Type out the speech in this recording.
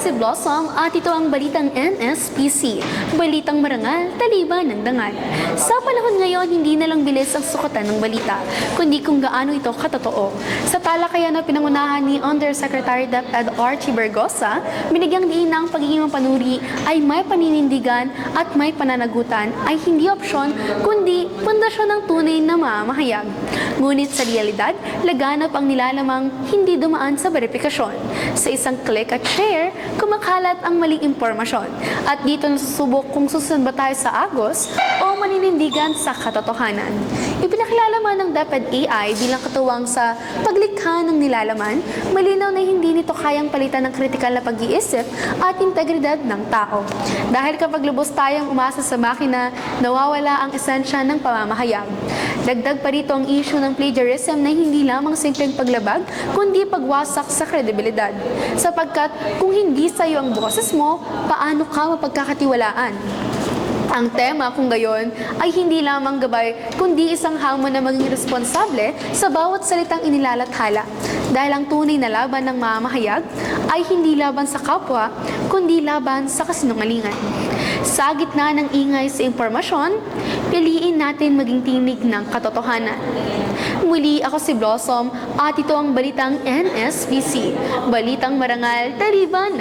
si Blossom at ito ang Balitang NSPC, Balitang Marangal, Taliban ng Dangal. Sa panahon ngayon, hindi na lang bilis ang sukatan ng balita, kundi kung gaano ito katotoo. Sa talakayan na pinangunahan ni Undersecretary DepEd Archie Bergosa, binigyang diin na ang pagiging mapanuri ay may paninindigan at may pananagutan ay hindi opsyon, kundi pundasyon ng tunay na mamahayag. Ngunit sa realidad, laganap ang nilalamang hindi dumaan sa verifikasyon. Sa isang click at share, kumakalat ang maling impormasyon. At dito nasusubok kung susunod ba tayo sa agos o maninindigan sa katotohanan. Ipinakilala man ng DepEd AI bilang katuwang sa paglikha ng nilalaman, malinaw na hindi nito kayang palitan ng kritikal na pag-iisip at integridad ng tao. Dahil kapag lubos tayong umasa sa makina, nawawala ang esensya ng pamamahayag. Dagdag pa rito ang issue ng plagiarism na hindi lamang simpleng paglabag, kundi pagwasak sa kredibilidad. Sapagkat kung hindi sa iyo ang boses mo, paano ka mapagkakatiwalaan? Ang tema kung gayon ay hindi lamang gabay, kundi isang hamon na maging responsable sa bawat salitang inilalathala. Dahil ang tunay na laban ng mamahayag ay hindi laban sa kapwa, kundi laban sa kasinungalingan. Sa gitna ng ingay sa impormasyon, piliin natin maging tinig ng katotohanan. Muli ako si Blossom at ito ang Balitang NSPC, Balitang Marangal, Taliban ng